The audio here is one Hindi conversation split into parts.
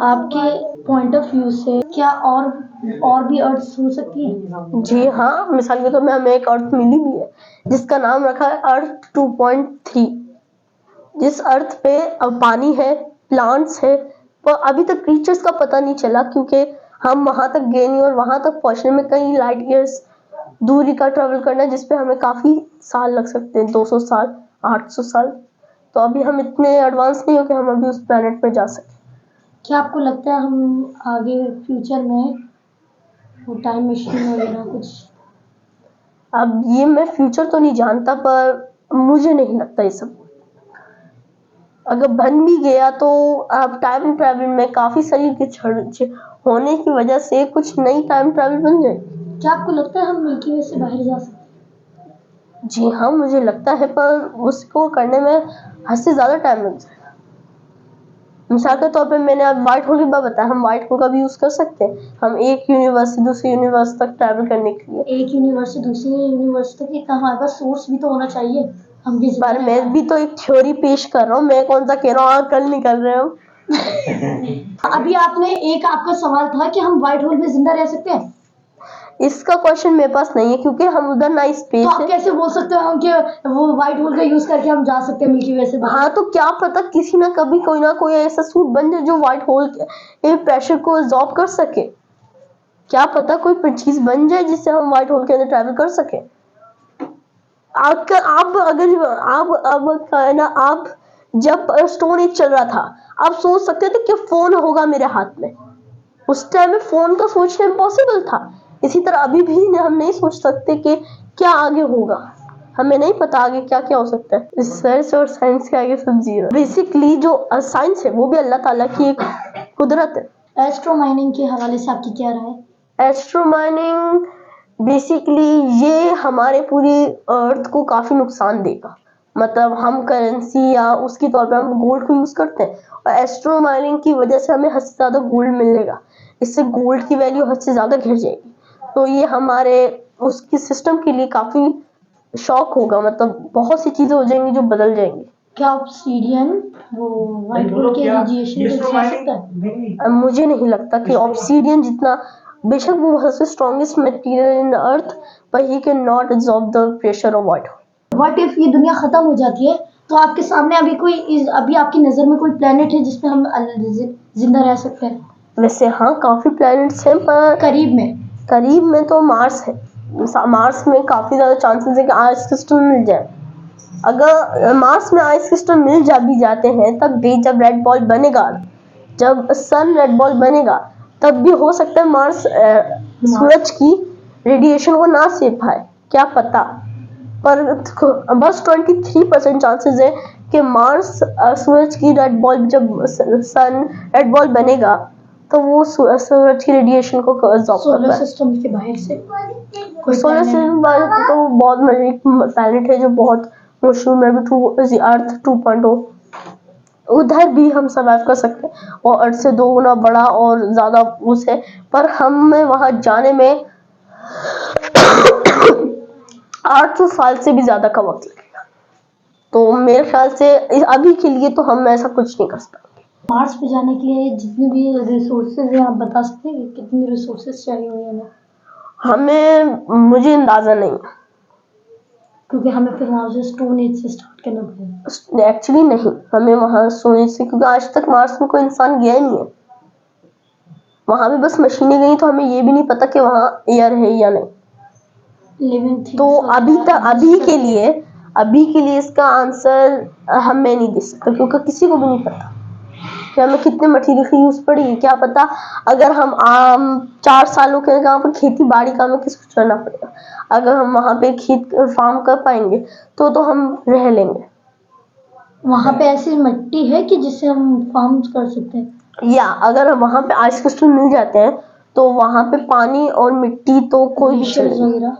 आपके पॉइंट ऑफ व्यू से क्या और भी अर्थ हो सकती है? जी हाँ, मिसाल के तौर में हमें एक अर्थ मिली भी है जिसका नाम रखा है अर्थ 2.3। जिस अर्थ पे अब पानी है, प्लांट्स है, पर अभी तक क्रीचर्स का पता नहीं चला क्योंकि हम वहां तक गए नहीं और वहां तक पहुंचने में कई लाइट ईयर्स दूरी का ट्रेवल करना है जिसपे हमें काफी साल लग सकते हैं, 200 साल, 800 साल। तो अभी हम इतने एडवांस नहीं हो कि हम अभी उस प्लेनेट पे जा सके। क्या आपको लगता है हम आगे फ्यूचर में वो टाइम मशीन वगैरह कुछ? अब ये मैं फ्यूचर तो नहीं जानता पर मुझे नहीं लगता ये सब। अगर बन भी गया तो अब टाइम ट्रैवल में काफी सारी होने की वजह से कुछ नई टाइम ट्रैवल बन जाएगी। क्या आपको लगता है हम मिल्की वे से बाहर जा सकते हैं? जी हाँ, मुझे लगता है पर उसको करने में हद से ज्यादा टाइम लग जाएगा। मिसाल के तौर पे मैंने अब व्हाइट होल की बात बताया, हम व्हाइट होल का भी यूज कर सकते हैं। हम एक यूनिवर्स से दूसरे यूनिवर्स तक ट्रैवल करने के लिए। एक यूनिवर्स से दूसरे यूनिवर्स तक इतना हमारे पास सोर्स भी तो होना चाहिए। हम भी पर मैं भी तो एक थ्योरी पेश कर रहा हूँ, मैं कौन सा कह रहा हूँ कल निकल रहे हो। अभी आपका सवाल था कि हम व्हाइट होल में जिंदा रह सकते हैं। इसका क्वेश्चन मेरे पास नहीं है क्योंकि हम उधर ना स्पेस तो आप कैसे बोल सकते हो हम कि वो व्हाइट होल का यूज करके हम जा सकते हैं मिल्की वे से बाहर? हाँ, तो क्या पता किसी ना कभी कोई ना कोई ऐसा सूट बन जाए जो व्हाइट होल के प्रेशर को एब्जॉर्ब कर सके। क्या पता कोई चीज बन जाए जिससे हम व्हाइट होल के अंदर ट्रैवल कर सके। आप जब स्टोन एज चल रहा था, आप सोच सकते थे कि फोन होगा मेरे हाथ में। उस टाइम में फोन का सोचना इम्पॉसिबल था। इसी तरह अभी भी हम नहीं सोच सकते कि क्या आगे होगा। हमें नहीं पता आगे क्या क्या हो सकता है। रिसर्च और साइंस के आगे सब जीरो। बेसिकली जो साइंस है वो भी अल्लाह ताला की एक कुदरत है। एस्ट्रो माइनिंग के हवाले से आपकी क्या राय है? एस्ट्रो माइनिंग बेसिकली ये हमारे पूरी अर्थ को काफी नुकसान देगा। मतलब हम करेंसी या उसके तौर पे हम गोल्ड को यूज करते हैं और एस्ट्रो माइनिंग की वजह से हमें हद से ज्यादा गोल्ड मिलेगा। इससे गोल्ड की वैल्यू हद से ज्यादा गिर जाएगी। तो ये हमारे उसकी सिस्टम के लिए काफी शॉक होगा। मतलब बहुत सी चीजें हो जाएंगी जो बदल जाएंगी। क्या ऑब्सीडियन वो व्हाइट होल के रेडिएशन को झेल सकता है? मुझे नहीं लगता कि ऑब्सीडियन जितना, बेशक वो सबसे strongest material in the earth, पर he can not absorb the pressure of white hole. What if ये दुनिया खत्म हो जाती है तो आपके सामने अभी आपकी नजर में कोई प्लेनेट है जिसपे हम जिंदा रह सकते हैं? वैसे हाँ, काफी प्लैनेट्स हैं पर करीब में तो मार्स है। मार्स में काफी ज्यादा चांसेस है कि आइस क्रिस्टल मिल जाए। अगर मार्स में आइस क्रिस्टल मिल भी जाते हैं तब भी जब रेड बॉल बनेगा, जब सन रेड बॉल बनेगा तब भी हो सकता है मार्स सूरज की रेडिएशन को ना सह पाए। क्या पता। पर बस 23% चांसेस है कि मार्स सूरज की रेड बॉल, जब सन रेड बॉल बनेगा तो वो सूरज की रेडिएशन को एब्जॉर्ब कर सोलर सिस्टम के बाहर से सोलर सिस्टम तो बहुत एक प्लैनेट है जो बहुत मशहूर है, अर्थ 2.0। उधर भी हम सर्वाइव कर सकते हैं और अर्थ से 2 गुना बड़ा और ज्यादा उस है, पर हमें वहां जाने में 800 साल से भी ज्यादा का वक्त लगेगा। तो मेरे ख्याल से अभी के लिए तो हम ऐसा कुछ नहीं कर सकते। मार्स पे जाने के लिए जितने भी रिसोर्सेज हैं आप बता सकते हैं कि कितने रिसोर्सेज चाहिए होंगे मुझे अंदाजा नहीं, क्योंकि हमें फिर वहां से स्टोन एज से स्टार्ट करना पड़ेगा। एक्चुअली नहीं, हमें वहां सोने से, क्योंकि आज तक मार्स में कोई इंसान गया ही नहीं है। वहां भी बस मशीनें गई, तो हमें ये भी नहीं पता कि वहां एयर है या नहीं। तो अभी के लिए इसका आंसर हमें नहीं दे सकता क्योंकि किसी को भी नहीं पता कि हमें कितने मटेरियल की यूज पड़ेगी। क्या पता अगर हम 4 सालों के वहाँ पर खेती बाड़ी का हमें किसको करना पड़ेगा। अगर हम वहां पे खेत फार्म कर पाएंगे तो हम रह लेंगे। वहां पे ऐसी मिट्टी है कि जिससे हम फार्म कर सकते हैं? या अगर वहां पे आइस क्रिस्टल मिल जाते हैं तो वहां पे पानी और मिट्टी तो कोई भी चलेगा।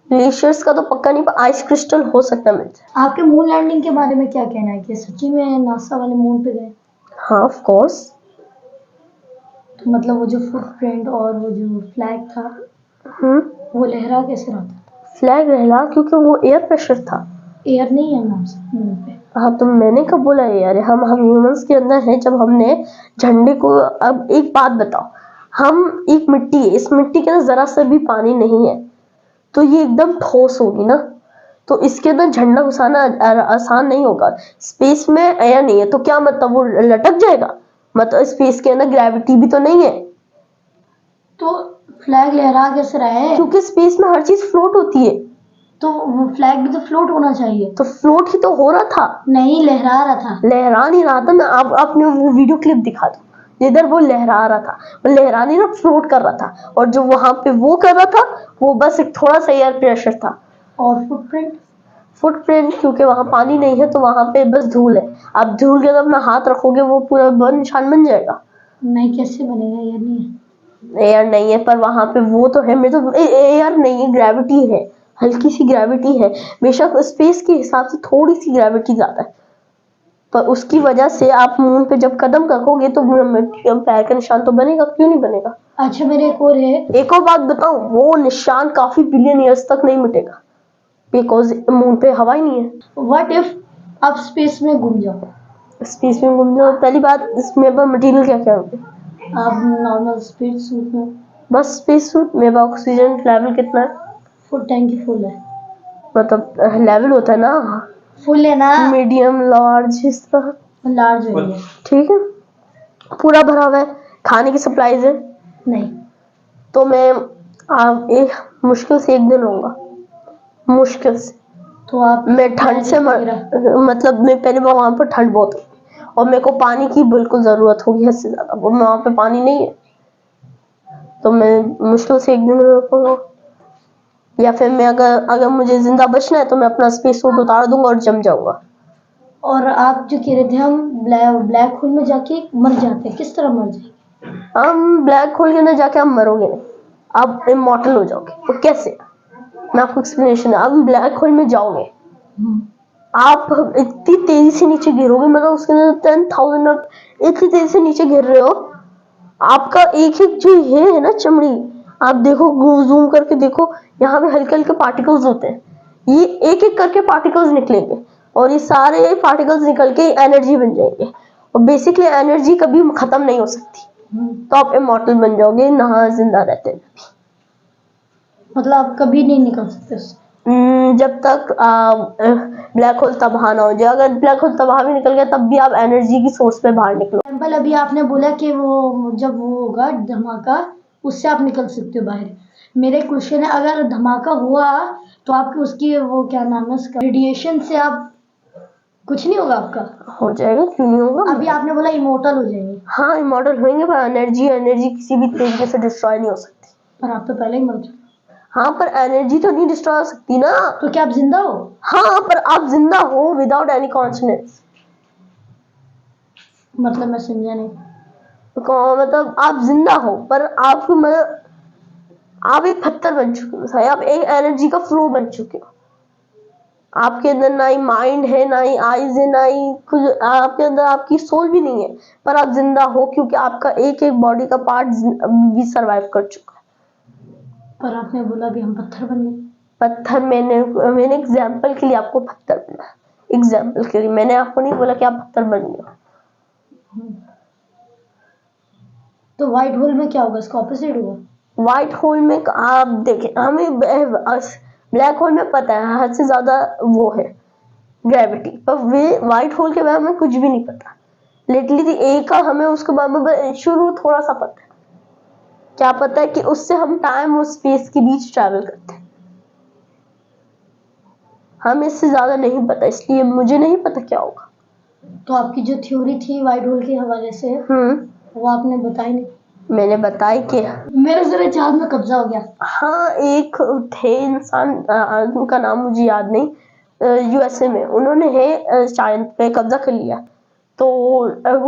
ग्लेशियर्स का तो पक्का नहीं, पर आइस क्रिस्टल हो सकता है मिल जाए। आपके मून लैंडिंग के बारे में क्या कहना है कि सच्ची में नासा वाले मून पे गए? हाँ, ऑफ कोर्स। तो मतलब वो जो फुटप्रिंट और वो जो फ्लैग था वो लहरा कैसे रहा था? फ्लैग लहरा क्योंकि वो एयर प्रेशर था। एयर नहीं है मार्स मून पे। हाँ तो मैंने कब बोला है यार, हम ह्यूमंस के अंदर है। जब हमने झंडे को, अब एक बात बताओ, हम एक मिट्टी है, इस मिट्टी के अंदर जरा सा भी पानी नहीं है तो ये एकदम ठोस होगी ना, तो इसके अंदर झंडा घुसाना आसान नहीं होगा। स्पेस में एयर नहीं है तो क्या मतलब वो लटक जाएगा? मतलब स्पेस के अंदर ग्रेविटी भी तो नहीं है, तो फ्लैग लहरा कैसे रहा है? क्योंकि स्पेस में हर चीज फ्लोट होती है। तो वो फ्लैग भी तो फ्लोट होना चाहिए। तो फ्लोट ही तो हो रहा था, नहीं, लहरा रहा था। लहरा नहीं रहा था। मैं आपने वो वीडियो क्लिप दिखा दो जिधर वो लहरा रहा था, वो लहरा नहीं रहा, फ्लोट कर रहा था। और जो वहां पे वो कर रहा था वो बस एक थोड़ा सा एयर प्रेशर था। और फुटप्रिंट? फुटप्रिंट क्योंकि वहां पानी नहीं है तो वहां पे बस धूल है। अब धूल के अंदर अपना हाथ रखोगे वो पूरा निशान बन जाएगा। नहीं, कैसे बनेगा? ये नहीं है। एयर नहीं है पर वहां पे वो तो है। मैं तो एयर नहीं है, ग्रेविटी है, हल्की सी ग्रेविटी है। बेशक स्पेस के हिसाब से थोड़ी सी ग्रेविटी ज्यादा है, पर उसकी वजह से आप मून पे जब कदम रखोगे तो पैर का निशान तो बनेगा, क्यों नहीं बनेगा? अच्छा, मेरे एक और है। एक और बात बताऊं, वो निशान काफी बिलियन ईयर्स तक नहीं मिटेगा, बिकॉज मून पे हवा ही नहीं है। व्हाट इफ आप स्पेस में घूम जाओ? स्पेस में घूम जाओ, पहली बात इसमें पर मटेरियल क्या क्या होंगे? आप नॉर्मल स्पेस सूट में। बस स्पेस सूट में ऑक्सीजन लेवल कितना है? फुल टैंकी फुल है। मतलब लेवल होता है ना, फुल है ना? मीडियम लार्ज इस तरह। लार्ज है ये। ठीक है, पूरा भरा हुआ है। खाने की सप्लाईज है? नहीं। तो मैं एक मुश्किल से एक दिन लूंगा, मुश्किल से। तो आप मैं ठंड से मतलब मैं पहले वहां पर ठंड बहुत होगी और मेरे को पानी की बिल्कुल जरूरत होगी हद से ज्यादा, वो वहां पे पानी नहीं है तो मैं मुश्किल से एक दिन रुकूंगा। या फिर मैं अगर मुझे जिंदा बचना है तो मैं अपना स्पेस सूट उतार दूंगा और जम जाऊंगा। और आप जो कह रहे थे हम ब्लैक होल में जाके मर जाते हैं, किस तरह मर जाएंगे? हम ब्लैक होल के अंदर जाके हम मरोगे नहीं, आप इमॉर्टल हो जाओगे। वो कैसे? मैं आपको एक्सप्लेनेशन है। आप ब्लैक होल में जाओगे, आप इतनी तेजी से नीचे गिरोगे, मतलब उसके अंदर 10,000 आप इतनी तेजी से नीचे गिर रहे हो, आपका एक एक जो ये है ना चमड़ी, आप देखो जूम करके देखो, यहाँ पे हल्के हल्के पार्टिकल्स होते हैं, ये एक एक करके पार्टिकल्स निकलेंगे और ये सारे पार्टिकल्स निकल के एनर्जी बन जाएंगे। और बेसिकली एनर्जी कभी खत्म नहीं हो सकती, तो आप इमॉर्टल बन जाओगे ना, जिंदा रहते हैं। मतलब आप कभी नहीं निकल सकते उससे? जब तक ब्लैक होल तबाह ना हो जाए। अगर ब्लैक होल तबाह भी निकल गया तब भी आप एनर्जी की सोर्स पे बाहर निकलो। एग्जाम्पल अभी आपने बोला कि वो जब वो होगा धमाका, उससे आप निकल सकते हो बाहर। मेरे क्वेश्चन है, अगर धमाका हुआ तो आपकी उसकी वो क्या नाम है उसका, रेडिएशन से आप कुछ नहीं होगा आपका? हो जाएगा, क्यों नहीं होगा? अभी आपने बोला इमोर्टल हो जाएंगे। हाँ इमॉर्टल होंगे पर एनर्जी किसी भी तरीके से डिस्ट्रॉय नहीं हो सकती। पर आप तो पहले ही मर चुके। हाँ पर एनर्जी तो नहीं डिस्ट्रॉय हो सकती ना। तो क्या आप जिंदा हो? हाँ पर आप जिंदा हो विदाउट एनी कॉन्शियसनेस। मतलब मैं समझा नहीं। मतलब आप जिंदा हो पर आपको मतलब आप एक पत्थर बन चुके हो, आप एक एनर्जी का फ्लो बन चुके हो। आपके अंदर ना ही माइंड है, ना ही आईज है, ना ही कुछ, आपके अंदर आपकी सोल भी नहीं है, पर आप जिंदा हो क्योंकि आपका एक एक बॉडी का पार्ट भी सरवाइव कर चुका है। पर आपने बोला भी हम पत्थर बन गए। पत्थर मैंने एग्जाम्पल के लिए आपको पत्थर बना, एग्जाम्पल के लिए, मैंने आपको नहीं बोला कि आप पत्थर बन गए। तो व्हाइट होल में क्या होगा? इसका ऑपोजिट होगा। व्हाइट होल में आप देखें, हमें ब्लैक होल में पता है हद से ज्यादा वो है ग्रेविटी, पर वे व्हाइट होल के बारे में कुछ भी नहीं पता। लिटरली एक का हमें उसके बारे में शुरू थोड़ा सा पता है। क्या पता है कि उससे हम टाइम और स्पेस के बीच ट्रैवल करते हैं, हम इससे ज्यादा नहीं पता, इसलिए मुझे नहीं पता क्या होगा। तो आपकी जो थ्योरी थी व्हाइट होल के हवाले से, वो आपने बताई नहीं। मैंने बताई कि मेरे जरा चांद में कब्जा हो गया। हाँ एक थे इंसान, उनका नाम मुझे याद नहीं, यूएसए में उन्होंने है चांद पे कब्जा कर लिया, तो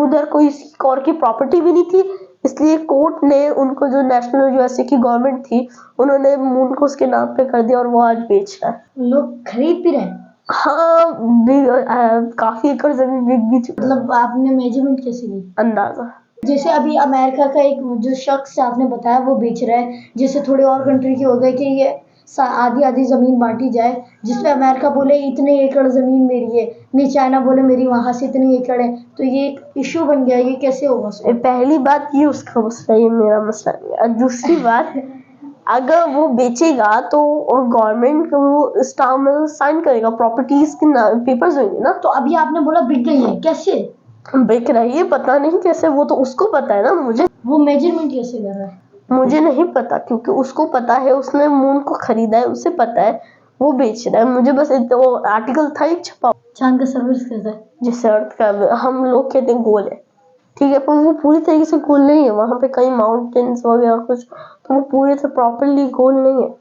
उधर कोई और की प्रॉपर्टी भी नहीं थी, इसलिए कोर्ट ने उनको, जो नेशनल यूएसए की गवर्नमेंट थी, उन्होंने मून को उसके नाम पे कर दिया और वो आज बेच रहा है। लोग खरीद भी रहे हैं। हाँ काफी एकड़ जमीन बिक भी चुकी। मतलब आपने मेजरमेंट कैसे की? अंदाजा जैसे अभी अमेरिका का एक जो शख्स आपने बताया वो बेच रहा है, जैसे थोड़े और कंट्री के हो गए कि ये आधी आधी ज़मीन बांटी जाए, जिसमें अमेरिका बोले इतने एकड़ ज़मीन मेरी है, नहीं चाइना बोले मेरी वहाँ से इतनी एकड़ है, तो ये एक इशू बन गया, ये कैसे होगा सर? पहली बात ये उसका मसला, ये मेरा मसला नहीं है। और दूसरी बात, अगर वो बेचेगा तो और गवर्नमेंट को वो स्टाम्प में साइन करेगा, प्रॉपर्टीज के पेपर्स होंगे ना। तो अभी आपने बोला बिक गई है, कैसे? बिक रही है, पता नहीं कैसे, वो तो उसको पता है ना। वो मेजरमेंट कैसे कर रहा है? मुझे नहीं पता, क्योंकि उसको पता है, उसने मून को खरीदा है, उसे पता है, वो बेच रहा है। मुझे बस वो आर्टिकल था एक छपा, चांद का सर्विस कैसा है? जिससे अर्थ का हम लोग कहते हैं गोल है, ठीक है, पर वो पूरी तरीके से गोल नहीं है। वहां पे कई माउंटेन्स वगैरह कुछ, तो वो पूरे से प्रॉपरली गोल नहीं है।